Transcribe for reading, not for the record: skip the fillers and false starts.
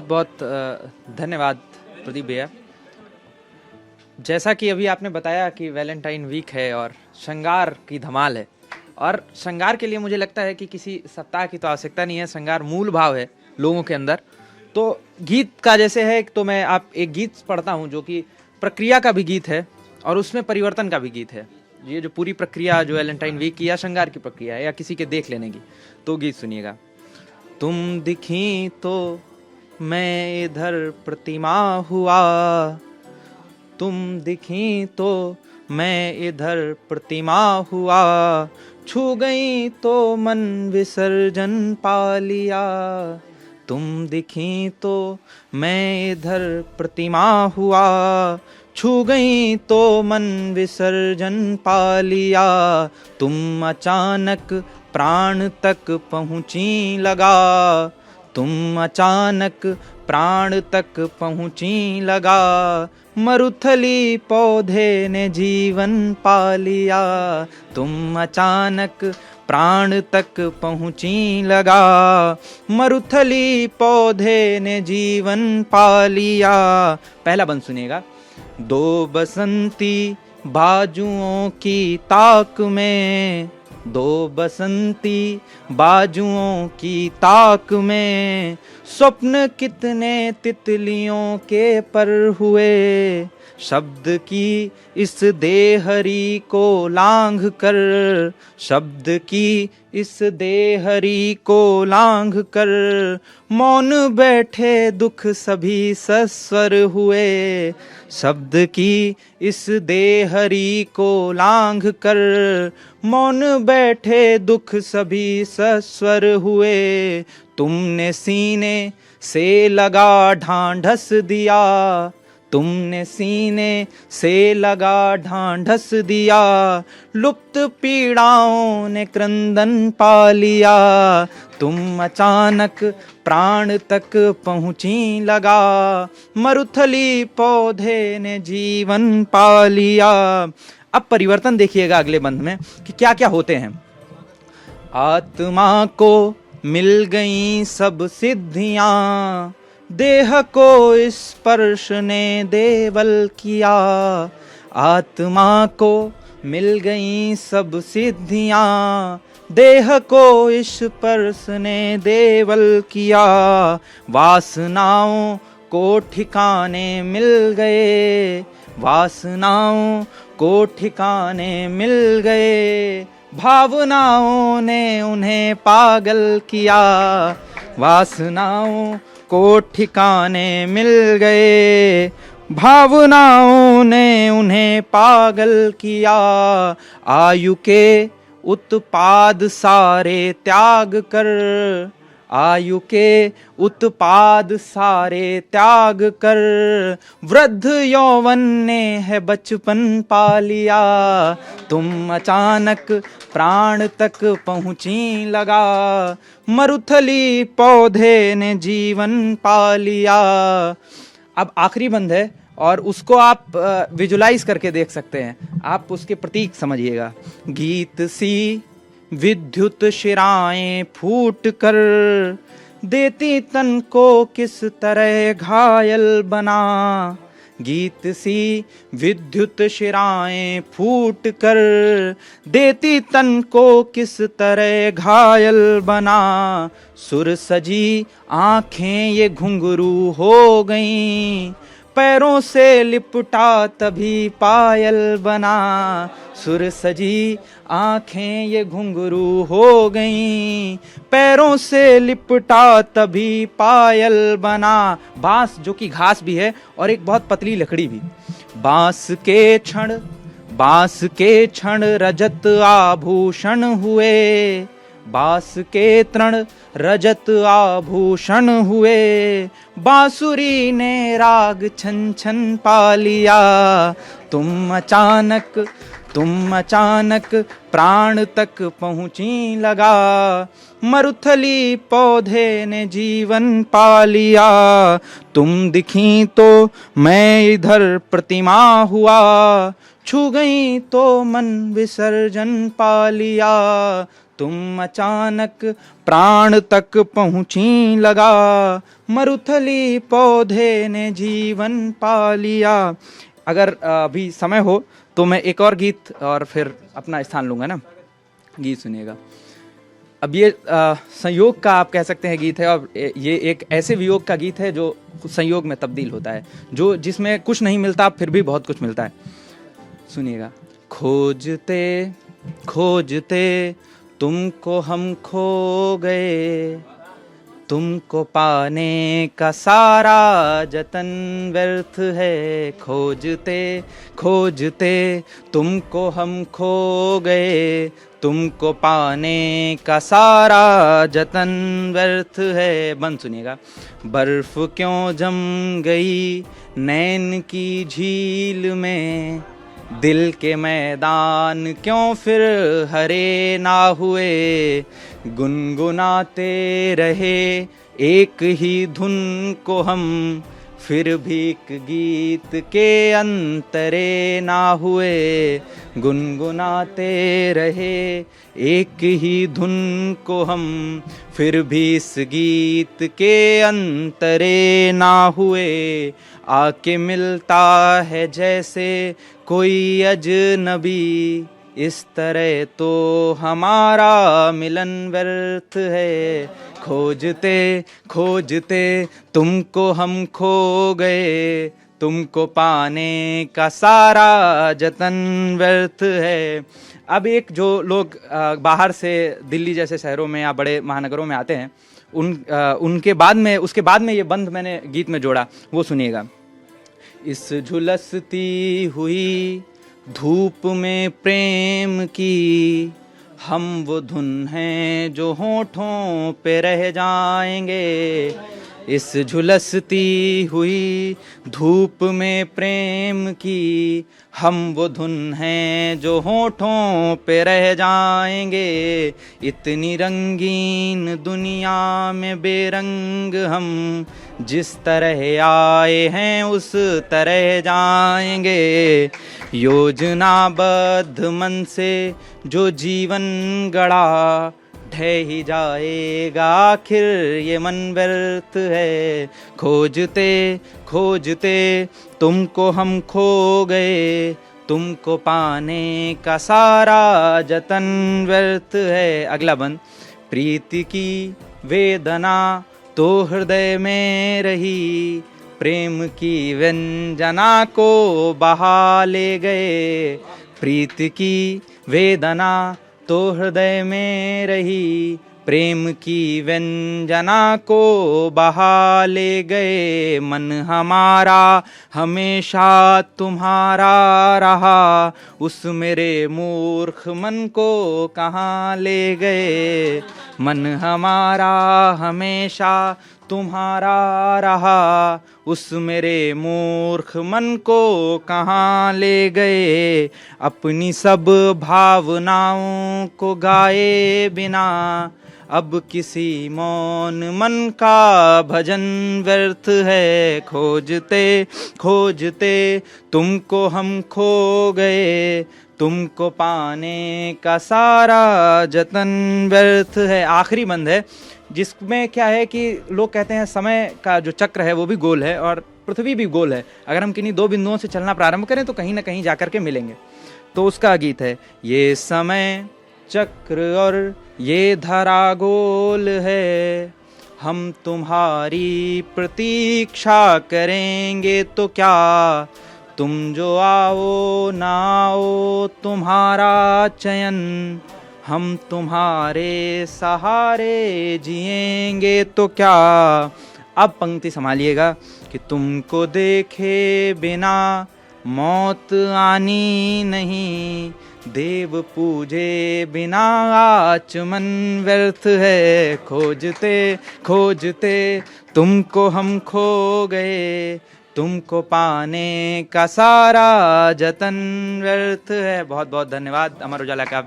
बहुत बहुत धन्यवाद प्रदीप भैया। जैसा कि अभी आपने बताया कि वैलेंटाइन वीक है और श्रृंगार की धमाल है, और श्रृंगार के लिए मुझे लगता है कि किसी सप्ताह की तो आवश्यकता नहीं है, श्रृंगार मूल भाव है लोगों के अंदर। तो गीत का जैसे है, तो मैं आप एक गीत पढ़ता हूँ जो कि प्रक्रिया का भी गीत है और उसमें परिवर्तन का भी गीत है। ये जो पूरी प्रक्रिया जो वैलेंटाइन वीक की या श्रृंगार की प्रक्रिया है या किसी के देख लेने की, तो गीत सुनिएगा। तुम दिखी तो मैं इधर प्रतिमा हुआ, तुम दिखी तो मैं इधर प्रतिमा हुआ, छू गई तो मन विसर्जन पा लिया। तुम दिखी तो मैं इधर प्रतिमा हुआ, छू गई तो मन विसर्जन पा लिया। तुम अचानक प्राण तक पहुँची लगा, तुम अचानक प्राण तक पहुँची लगा, मरुथली पौधे ने जीवन पा लिया। तुम अचानक प्राण तक पहुँची लगा, मरुथली पौधे ने जीवन पा लिया। पहला बंद सुनिएगा। दो बसंती बाजुओं की ताक में, दो बसंती बाजुओं की ताक में, स्वप्न कितने तितलियों के पर हुए। शब्द की इस देहरी को लांघ कर, शब्द की इस देहरी को लांघ कर, मौन बैठे दुख सभी सस्वर हुए। शब्द की इस देहरी को लांघ कर, मौन बैठे दुख सभी सस्वर हुए। तुमने सीने से लगा ढांढस दिया, तुमने सीने से लगा ढांढस दिया, लुप्त पीड़ाओं ने क्रंदन पा लिया। तुम अचानक प्राण तक पहुँची लगा, मरुथली पौधे ने जीवन पा लिया। अब परिवर्तन देखिएगा अगले बंद में कि क्या क्या होते हैं। आत्मा को मिल गई सब सिद्धियां, देह को स्पर्श ने देवल किया। आत्मा को मिल गई सब सिद्धियां, देह को स्पर्श ने देवल किया। वासनाओं को ठिकाने मिल गए, वासनाओं को ठिकाने मिल गए, भावनाओं ने उन्हें पागल किया। वासनाओं को ठिकाने मिल गए, भावनाओं ने उन्हें पागल किया। आयु के उत्पाद सारे त्याग कर, आयु के उत्पाद सारे त्याग कर, वृद्ध यौवन ने है बचपन पा लिया। तुम अचानक प्राण तक पहुँची लगा, मरुथली पौधे ने जीवन पा लिया। अब आखिरी बंद है और उसको आप विजुलाइज करके देख सकते हैं, आप उसके प्रतीक समझिएगा। गीत सी विद्युत शिराएं फूट कर, देती तन को किस तरह घायल बना। गीत सी विद्युत शिराएं फूट कर, देती तन को किस तरह घायल बना। सुर सजी आंखें ये घुंघरू हो गईं, पैरों से लिपटा तभी पायल बना। सुर सजी आंखें ये घुंघरू हो गईं, पैरों से लिपटा तभी पायल बना। बांस जो कि घास भी है और एक बहुत पतली लकड़ी भी। बांस के क्षण, बांस के क्षण रजत आभूषण हुए, बांस के तृण रजत आभूषण हुए। बांसुरी ने राग छन छन पा लिया। तुम अचानक, तुम अचानक प्राण तक पहुँची लगा, मरुथली पौधे ने जीवन पा लिया। तुम दिखी तो मैं इधर प्रतिमा हुआ, छू गई तो मन विसर्जन पा लिया, तुम अचानक प्राण तक पहुंची लगा, मरुथली पौधे ने जीवन पा लिया। अगर अभी समय हो तो मैं एक और गीत और फिर अपना स्थान लूंगा ना। गीत सुनिएगा। अब ये संयोग का आप कह सकते हैं गीत है, और ये एक ऐसे वियोग का गीत है जो संयोग में तब्दील होता है, जो जिसमें कुछ नहीं मिलता फिर भी बहुत कुछ मिलता है। सुनिएगा। खोजते खोजते तुमको हम खो गए, तुमको पाने का सारा जतन व्यर्थ है। खोजते खोजते तुमको हम खो गए, तुमको पाने का सारा जतन व्यर्थ है। बंद सुनिएगा। बर्फ क्यों जम गई नैन की झील में, दिल के मैदान क्यों फिर हरे ना हुए, गुनगुनाते रहे एक ही धुन को हम, फिर भी एक गीत के अंतरे ना हुए, गुनगुनाते रहे एक ही धुन को हम, फिर भी इस गीत के अंतरे ना हुए। आके मिलता है जैसे कोई अजनबी, इस तरह तो हमारा मिलन व्यर्थ है। खोजते खोजते तुमको हम खो गए, तुमको पाने का सारा जतन व्यर्थ है। अब एक जो लोग बाहर से दिल्ली जैसे शहरों में या बड़े महानगरों में आते हैं, उनके बाद में उसके बाद में ये बंद मैंने गीत में जोड़ा, वो सुनिएगा। इस झुलसती हुई धूप में प्रेम की, हम वो धुन हैं जो होठों पे रह जाएंगे। इस झुलसती हुई धूप में प्रेम की, हम वो धुन हैं जो होठों पे रह जाएंगे। इतनी रंगीन दुनिया में बेरंग हम, जिस तरह आए हैं उस तरह जाएंगे। योजनाबद्ध मन से जो जीवन गढ़ा, ढह ही जाएगा आखिर ये मन व्यर्थ है। खोजते खोजते तुमको हम खो गए, तुमको पाने का सारा जतन व्यर्थ है। अगला बंद। प्रीति की वेदना तो हृदय में रही, प्रेम की व्यंजना को बहा ले गए। प्रीति की वेदना तो हृदय में रही, प्रेम की व्यंजना को बहा ले गए। मन हमारा हमेशा तुम्हारा रहा, उस मेरे मूर्ख मन को कहाँ ले गए। मन हमारा हमेशा तुम्हारा रहा, उस मेरे मूर्ख मन को कहाँ ले गए। अपनी सब भावनाओं को गाए बिना, अब किसी मौन मन का भजन व्यर्थ है। खोजते खोजते तुमको हम खो गए, तुमको पाने का सारा जतन व्यर्थ है। आखिरी बंद है जिसमें क्या है कि लोग कहते हैं समय का जो चक्र है वो भी गोल है और पृथ्वी भी गोल है। अगर हम किन्हीं दो बिंदुओं से चलना प्रारंभ करें तो कहीं ना कहीं जाकर के मिलेंगे। तो उसका गीत है, ये समय चक्र और ये धरा गोल है, हम तुम्हारी प्रतीक्षा करेंगे तो क्या, तुम जो आओ ना आओ तुम्हारा चयन, हम तुम्हारे सहारे जिएंगे तो क्या। अब पंक्ति संभालिएगा कि तुमको देखे बिना मौत आनी नहीं, देव पूजे बिना आचमन व्यर्थ है। खोजते खोजते तुमको हम खो गए, तुमको पाने का सारा जतन व्यर्थ है। बहुत बहुत धन्यवाद अमर उजाला का।